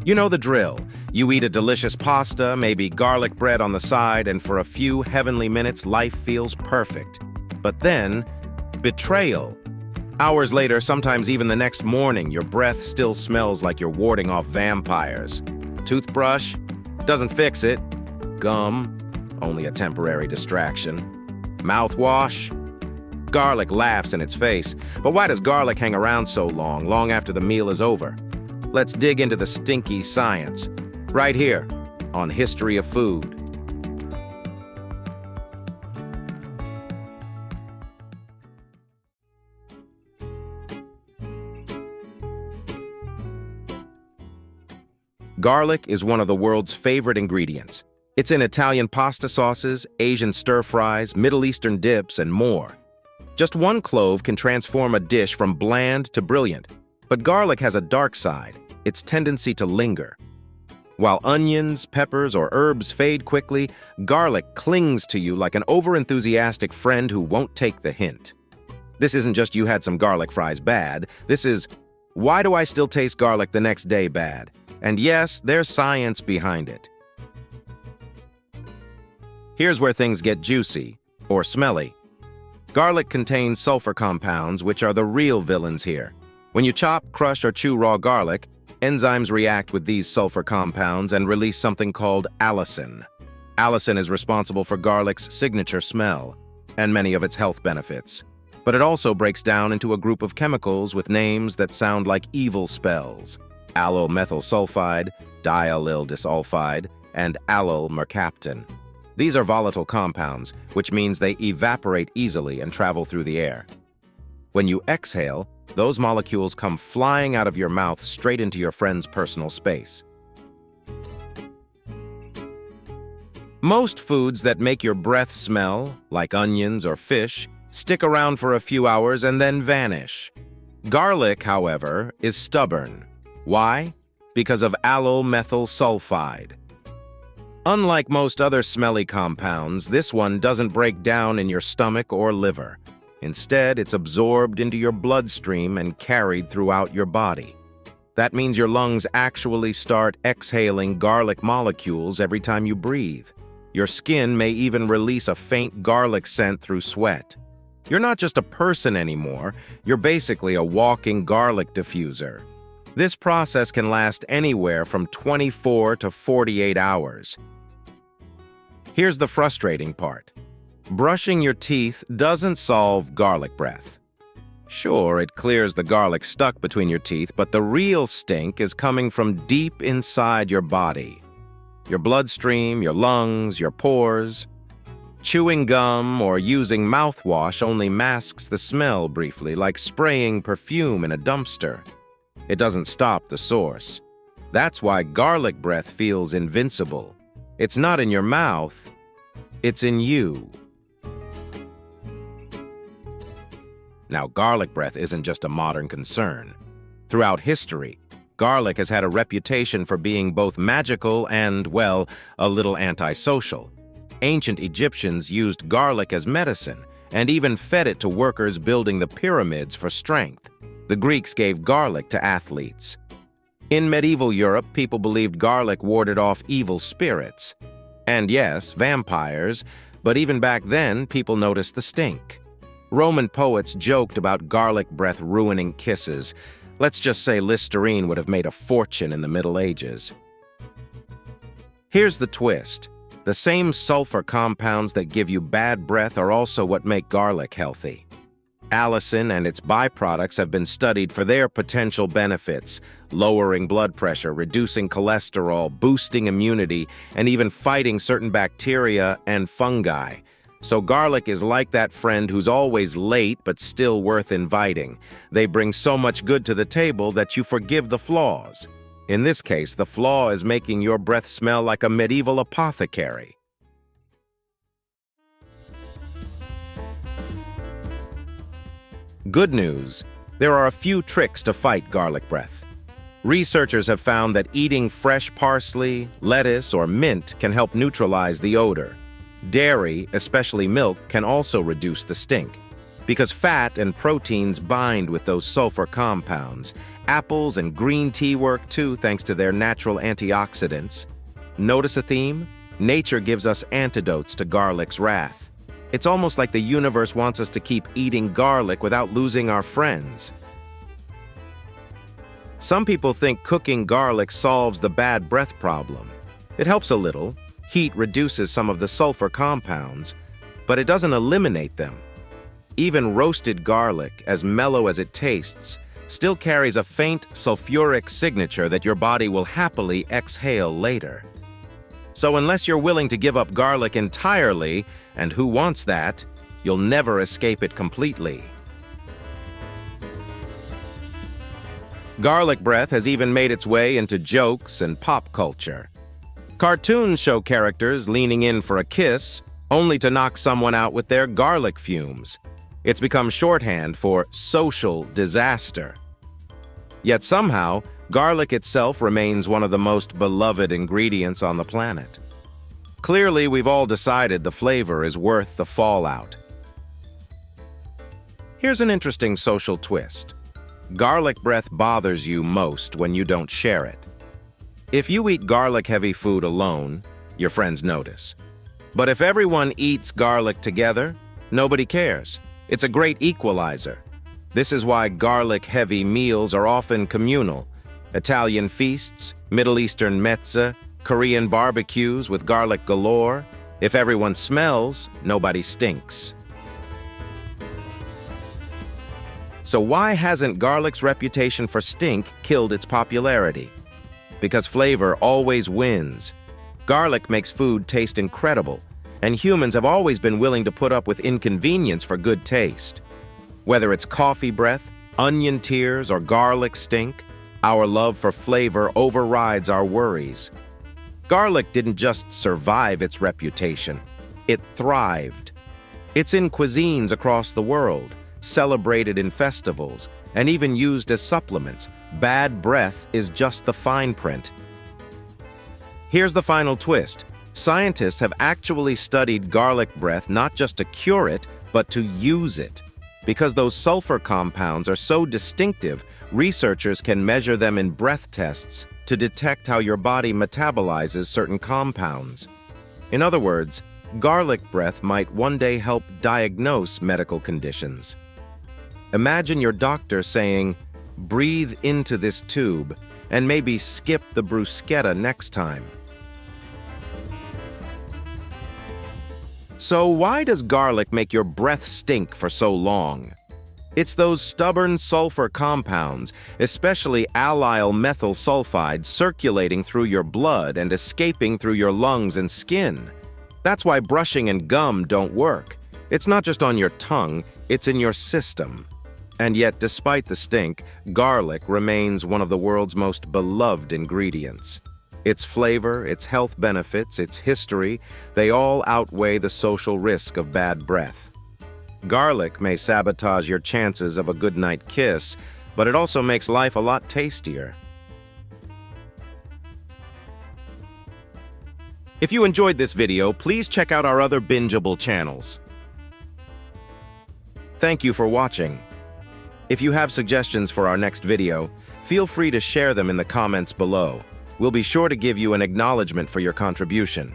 You know the drill. You eat a delicious pasta, maybe garlic bread on the side, and for a few heavenly minutes, life feels perfect. But then, betrayal. Hours later, sometimes even the next morning, your breath still smells like you're warding off vampires. Toothbrush? Doesn't fix it. Gum? Only a temporary distraction. Mouthwash? Garlic laughs in its face. But why does garlic hang around so long after the meal is over? Let's dig into the stinky science, right here on History of Food. Garlic is one of the world's favorite ingredients. It's in Italian pasta sauces, Asian stir-fries, Middle Eastern dips, and more. Just one clove can transform a dish from bland to brilliant. But garlic has a dark side, its tendency to linger. While onions, peppers, or herbs fade quickly, garlic clings to you like an overenthusiastic friend who won't take the hint. This isn't just you had some garlic fries bad. This is, why do I still taste garlic the next day bad? And yes, there's science behind it. Here's where things get juicy, or smelly. Garlic contains sulfur compounds, which are the real villains here. When you chop, crush, or chew raw garlic, enzymes react with these sulfur compounds and release something called allicin. Allicin is responsible for garlic's signature smell and many of its health benefits. But it also breaks down into a group of chemicals with names that sound like evil spells: allyl methyl sulfide, diallyl disulfide, and allyl mercaptan. These are volatile compounds, which means they evaporate easily and travel through the air. When you exhale, those molecules come flying out of your mouth straight into your friend's personal space. Most foods that make your breath smell, like onions or fish, stick around for a few hours and then vanish. Garlic, however, is stubborn. Why? Because of allyl methyl sulfide. Unlike most other smelly compounds, this one doesn't break down in your stomach or liver. Instead, it's absorbed into your bloodstream and carried throughout your body. That means your lungs actually start exhaling garlic molecules every time you breathe. Your skin may even release a faint garlic scent through sweat. You're not just a person anymore, you're basically a walking garlic diffuser. This process can last anywhere from 24 to 48 hours. Here's the frustrating part. Brushing your teeth doesn't solve garlic breath. Sure, it clears the garlic stuck between your teeth, but the real stink is coming from deep inside your body. Your bloodstream, your lungs, your pores. Chewing gum or using mouthwash only masks the smell briefly, like spraying perfume in a dumpster. It doesn't stop the source. That's why garlic breath feels invincible. It's not in your mouth, it's in you. Now, garlic breath isn't just a modern concern. Throughout history, garlic has had a reputation for being both magical and, well, a little antisocial. Ancient Egyptians used garlic as medicine and even fed it to workers building the pyramids for strength. The Greeks gave garlic to athletes. In medieval Europe, people believed garlic warded off evil spirits. And yes, vampires, but even back then, people noticed the stink. Roman poets joked about garlic breath ruining kisses. Let's just say Listerine would have made a fortune in the Middle Ages. Here's the twist. The same sulfur compounds that give you bad breath are also what make garlic healthy. Allicin and its byproducts have been studied for their potential benefits, lowering blood pressure, reducing cholesterol, boosting immunity, and even fighting certain bacteria and fungi. So garlic is like that friend who's always late but still worth inviting. They bring so much good to the table that you forgive the flaws. In this case, the flaw is making your breath smell like a medieval apothecary. Good news, there are a few tricks to fight garlic breath. Researchers have found that eating fresh parsley, lettuce, or mint can help neutralize the odor. Dairy, especially milk, can also reduce the stink. because fat and proteins bind with those sulfur compounds. Apples and green tea work too, thanks to their natural antioxidants. Notice a theme? Nature gives us antidotes to garlic's wrath. It's almost like the universe wants us to keep eating garlic without losing our friends. Some people think cooking garlic solves the bad breath problem. It helps a little. Heat reduces some of the sulfur compounds, but it doesn't eliminate them. Even roasted garlic, as mellow as it tastes, still carries a faint sulfuric signature that your body will happily exhale later. So unless you're willing to give up garlic entirely, and who wants that, you'll never escape it completely. Garlic breath has even made its way into jokes and pop culture. Cartoons show characters leaning in for a kiss, only to knock someone out with their garlic fumes. It's become shorthand for social disaster. Yet somehow, garlic itself remains one of the most beloved ingredients on the planet. Clearly, we've all decided the flavor is worth the fallout. Here's an interesting social twist. Garlic breath bothers you most when you don't share it. If you eat garlic-heavy food alone, your friends notice. But if everyone eats garlic together, nobody cares. It's a great equalizer. This is why garlic-heavy meals are often communal. Italian feasts, Middle Eastern mezze, Korean barbecues with garlic galore. If everyone smells, nobody stinks. So why hasn't garlic's reputation for stink killed its popularity? Because flavor always wins. Garlic makes food taste incredible, and humans have always been willing to put up with inconvenience for good taste. Whether it's coffee breath, onion tears, or garlic stink, our love for flavor overrides our worries. Garlic didn't just survive its reputation, it thrived. It's in cuisines across the world, celebrated in festivals, and even used as supplements. Bad breath is just the fine print. Here's the final twist. Scientists have actually studied garlic breath not just to cure it, but to use it. Because those sulfur compounds are so distinctive, researchers can measure them in breath tests to detect how your body metabolizes certain compounds. In other words, garlic breath might one day help diagnose medical conditions. Imagine your doctor saying, "Breathe into this tube, and maybe skip the bruschetta next time." So why does garlic make your breath stink for so long? It's those stubborn sulfur compounds, especially allyl methyl sulfide, circulating through your blood and escaping through your lungs and skin. That's why brushing and gum don't work. It's not just on your tongue, it's in your system. And yet, despite the stink, garlic remains one of the world's most beloved ingredients. Its flavor, its health benefits, its history, they all outweigh the social risk of bad breath. Garlic may sabotage your chances of a goodnight kiss, but it also makes life a lot tastier. If you enjoyed this video, please check out our other bingeable channels. Thank you for watching. If you have suggestions for our next video, feel free to share them in the comments below. We'll be sure to give you an acknowledgement for your contribution.